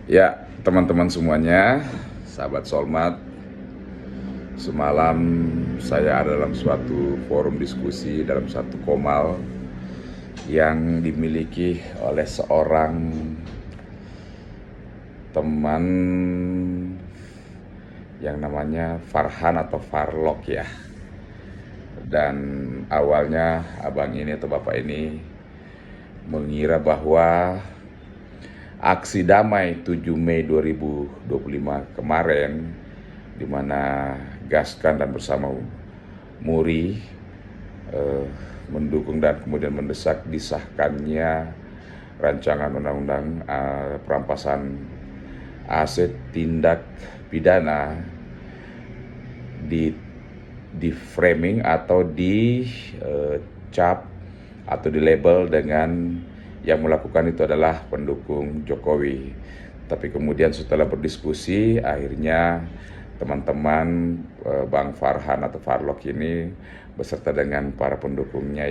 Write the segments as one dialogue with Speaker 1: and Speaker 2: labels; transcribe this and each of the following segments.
Speaker 1: Ya, teman-teman semuanya, sahabat Solmat, semalam saya ada dalam suatu forum diskusi dalam satu komal yang dimiliki oleh seorang teman yang namanya Farhan atau Farlok ya. Dan awalnya abang ini atau bapak ini mengira bahwa aksi damai 7 Mei 2025 kemarin, di mana Gaskan dan bersama Muri mendukung dan kemudian mendesak disahkannya rancangan undang-undang perampasan aset tindak pidana di framing atau cap atau di label dengan yang melakukan itu adalah pendukung Jokowi. Tapi kemudian setelah berdiskusi, akhirnya teman-teman Bang Farhan atau Farlok ini beserta dengan para pendukungnya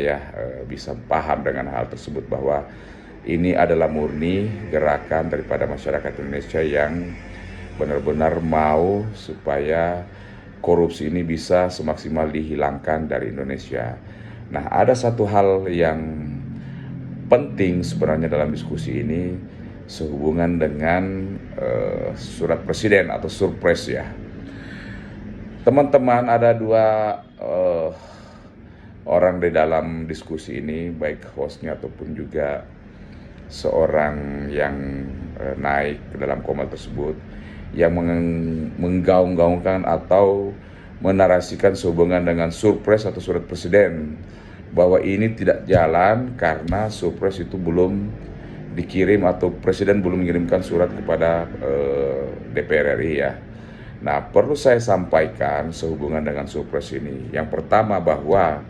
Speaker 1: bisa paham dengan hal tersebut, bahwa ini adalah murni gerakan daripada masyarakat Indonesia yang benar-benar mau supaya korupsi ini bisa semaksimal dihilangkan dari Indonesia. Nah, ada satu hal yang penting sebenarnya dalam diskusi ini sehubungan dengan surat presiden atau surpres ya. Teman-teman, ada dua orang di dalam diskusi ini, baik hostnya ataupun juga seorang yang naik ke dalam komal tersebut, yang menggaung-gaungkan atau menarasikan sehubungan dengan surpres atau surat presiden, bahwa ini tidak jalan karena surpres itu belum dikirim atau presiden belum mengirimkan surat kepada DPR RI ya. Nah, perlu saya sampaikan sehubungan dengan surpres ini. Yang pertama, bahwa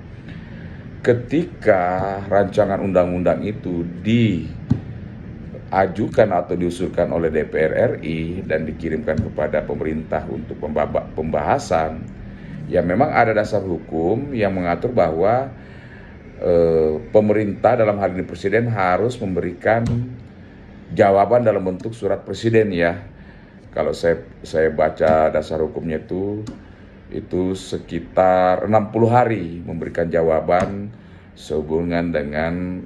Speaker 1: ketika rancangan undang-undang itu diajukan atau diusulkan oleh DPR RI dan dikirimkan kepada pemerintah untuk pembahasan, ya memang ada dasar hukum yang mengatur bahwa pemerintah, dalam hal ini presiden, harus memberikan jawaban dalam bentuk surat presiden ya. Kalau saya baca dasar hukumnya itu sekitar 60 hari memberikan jawaban sehubungan dengan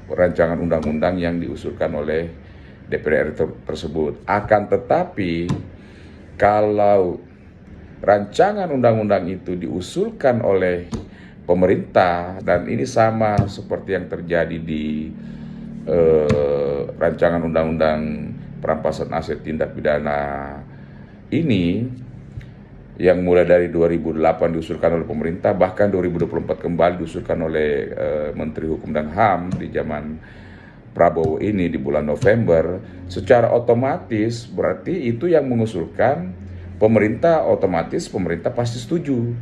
Speaker 1: rancangan undang-undang yang diusulkan oleh DPR tersebut. Akan tetapi kalau rancangan undang-undang itu diusulkan oleh pemerintah, dan ini sama seperti yang terjadi di rancangan undang-undang perampasan aset tindak pidana ini, yang mulai dari 2008 diusulkan oleh pemerintah, bahkan 2024 kembali diusulkan oleh Menteri Hukum dan HAM di zaman Prabowo ini di bulan November, secara otomatis berarti itu yang mengusulkan pemerintah, otomatis pemerintah pasti setuju,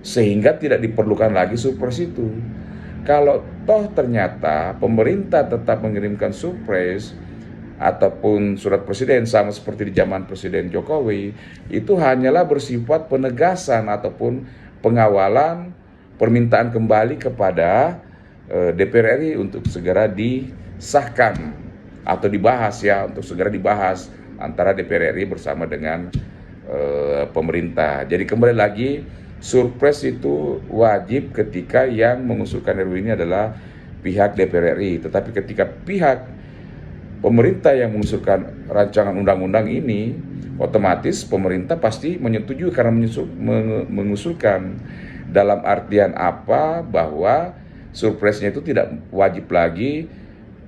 Speaker 1: sehingga tidak diperlukan lagi surpres itu. Kalau toh ternyata pemerintah tetap mengirimkan surpres ataupun surat presiden sama seperti di zaman Presiden Jokowi, itu hanyalah bersifat penegasan ataupun pengawalan permintaan kembali kepada DPR RI untuk segera disahkan atau dibahas ya, untuk segera dibahas antara DPR RI bersama dengan pemerintah. Jadi kembali lagi, surpres itu wajib ketika yang mengusulkan RUU ini adalah pihak DPR RI. Tetapi ketika pihak pemerintah yang mengusulkan rancangan undang-undang ini, otomatis pemerintah pasti menyetujui karena mengusulkan. Dalam artian apa? Bahwa surpresnya itu tidak wajib lagi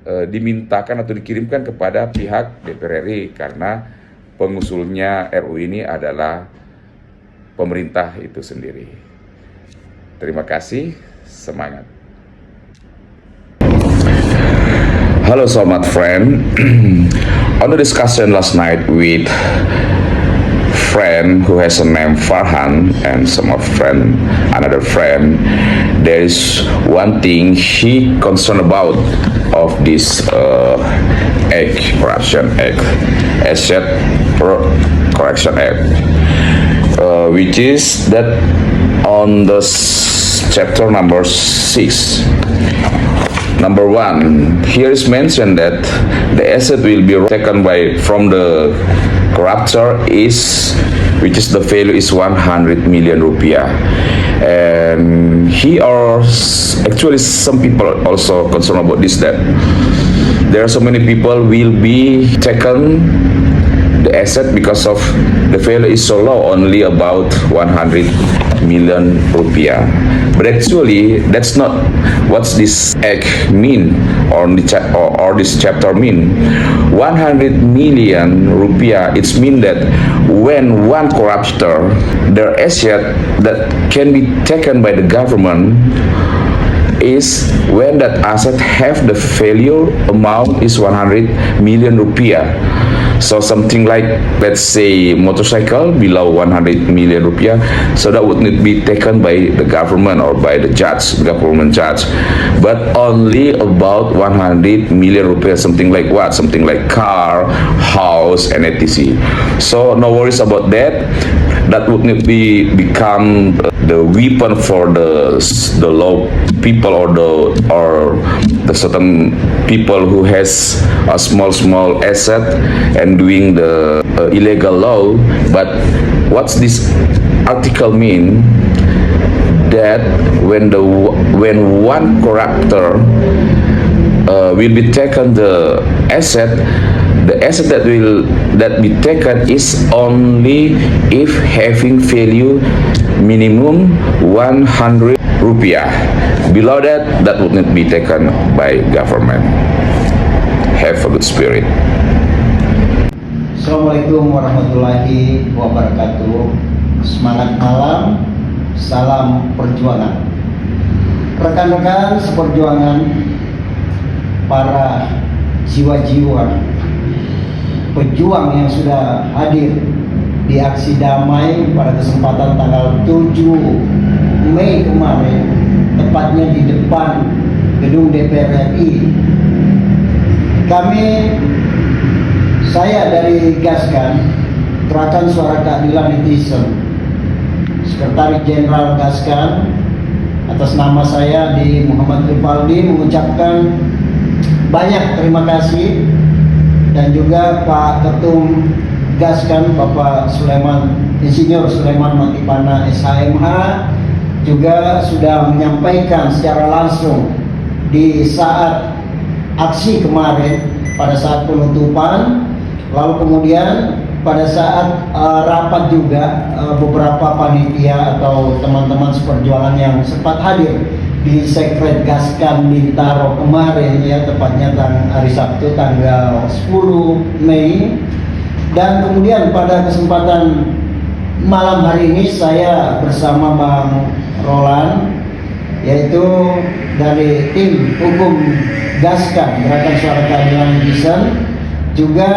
Speaker 1: dimintakan atau dikirimkan kepada pihak DPR RI, karena pengusulnya RUU ini adalah pemerintah itu sendiri. Terima kasih, semangat. Hello, Solmat friend. On the discussion last night with friend who has a name Farhan and some of another friend, there is one thing he concerned about of this Corruption Act, Asset Correction Act, which is that on the chapter number 6, Number one, here is mentioned that the asset will be taken from the corruptor which is the value is 100 million rupiah. And actually some people also concerned about this, that there are so many people will be taken the asset because of the value is so low, only about 100 million rupiah. But actually, that's not what this act mean or this chapter mean. 100 million rupiah, it's mean that when one corruptor, their asset that can be taken by the government is when that asset have the value amount is 100 million rupiah. So something like, let's say, motorcycle below 100 million rupiah, so that would not be taken by the government or by the government judge, but only about 100 million rupiah, something like what? Something like car, house, and etc. So no worries about that. That would not become the weapon for the low people or the certain people who has a small asset and doing the illegal law. But what's this article mean? That when one corruptor will be taken the asset that be taken is only if having value minimum 100 rupiah. Below that would not be taken by government. Have a good spirit.
Speaker 2: Assalamualaikum warahmatullahi wabarakatuh. Semangat malam, salam perjuangan. Rekan-rekan seperjuangan, para jiwa-jiwa pejuang yang sudah hadir di aksi damai pada kesempatan tanggal 7 Mei kemarin, tepatnya di depan gedung DPR RI. Saya dari Gaskan, Gerakan Suara Keadilan Netizen, Sekretaris Jenderal Gaskan, atas nama saya di Muhammad Rivaldi mengucapkan banyak terima kasih, dan juga Pak Ketum Gaskan, Bapak Insinyur Sulaiman Matipana SHMH juga sudah menyampaikan secara langsung di saat aksi kemarin pada saat penutupan, lalu kemudian pada saat rapat juga beberapa panitia atau teman-teman seperjuangan yang sempat hadir di Sekret Gaskan Bintaro kemarin, ya, tepatnya hari Sabtu tanggal 10 Mei. Dan kemudian pada kesempatan malam hari ini saya bersama Bang Roland, yaitu dari tim hukum Gaskan Gerakan Suara Keadilan Netizen, juga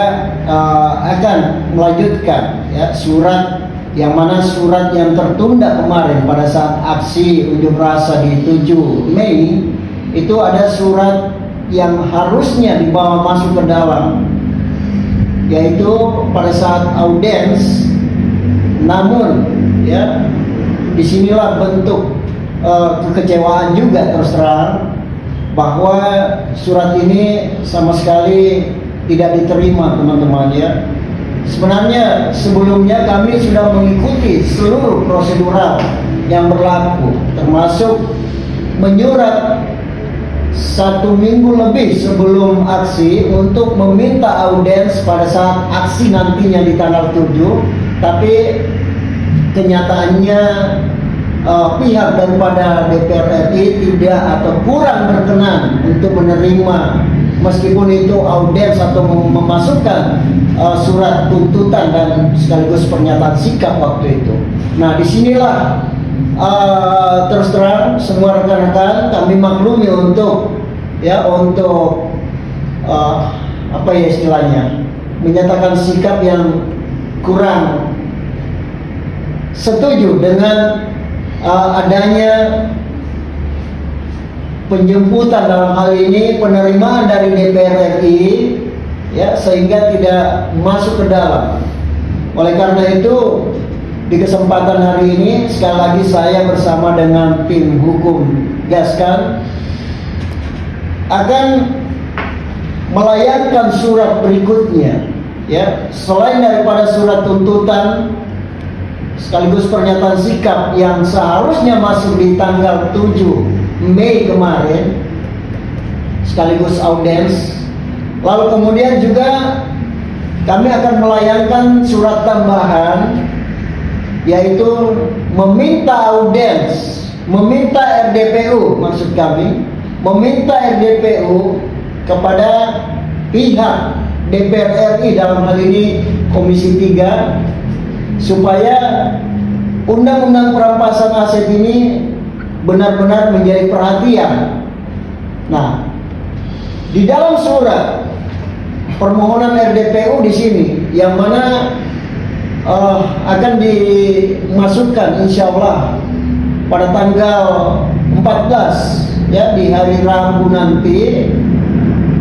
Speaker 2: akan melanjutkan, ya, surat yang mana surat yang tertunda kemarin pada saat aksi unjuk rasa di 7 Mei itu ada surat yang harusnya dibawa masuk ke dalam, yaitu pada saat audiens. Namun, ya, disinilah bentuk kekecewaan juga terus terang bahwa surat ini sama sekali tidak diterima, teman-teman, ya. Sebenarnya sebelumnya kami sudah mengikuti seluruh prosedural yang berlaku, termasuk menyurat 1 minggu lebih sebelum aksi untuk meminta audiens pada saat aksi nantinya di tanggal 7. Tapi kenyataannya pihak daripada DPR RI tidak atau kurang berkenan untuk menerima, meskipun itu audiens atau memasukkan surat tuntutan dan sekaligus pernyataan sikap waktu itu. Nah, disinilah terus terang semua rekan-rekan kami maklumi untuk apa ya istilahnya, menyatakan sikap yang kurang setuju dengan adanya penjemputan, dalam hal ini penerimaan dari DPR RI, ya, sehingga tidak masuk ke dalam. Oleh karena itu, di kesempatan hari ini sekali lagi saya bersama dengan tim hukum Gaskan akan melayangkan surat berikutnya, ya, selain daripada surat tuntutan sekaligus pernyataan sikap yang seharusnya masuk di tanggal 7 Mei kemarin sekaligus audiens. Lalu kemudian juga kami akan melayangkan surat tambahan, yaitu meminta audiens, meminta RDPU, maksud kami meminta RDPU kepada pihak DPR RI, dalam hal ini Komisi 3, supaya undang-undang perampasan aset ini benar-benar menjadi perhatian. Nah, di dalam surat permohonan RDPU di sini, yang mana akan dimasukkan insya Allah pada tanggal 14, ya, di hari Rabu nanti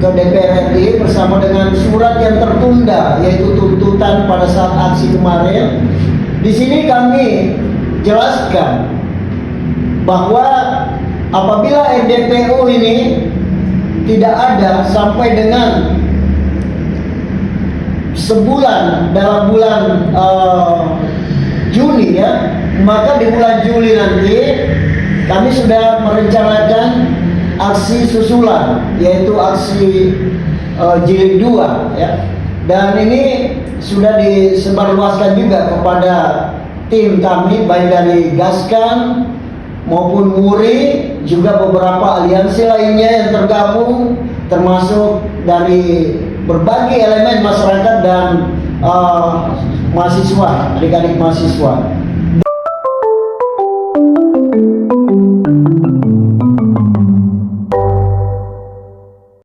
Speaker 2: ke DPR RI bersama dengan surat yang tertunda, yaitu tuntutan pada saat aksi kemarin. Di sini kami jelaskan bahwa apabila RDPU ini tidak ada sampai dengan sebulan dalam bulan Juni, ya, maka di bulan Juli nanti kami sudah merencanakan aksi susulan, yaitu aksi jilid 2, ya. Dan ini sudah disebarluaskan juga kepada tim kami, baik dari Gaskan maupun MURI, juga beberapa aliansi lainnya yang tergabung, termasuk dari berbagai elemen masyarakat dan mahasiswa, adik-adik mahasiswa.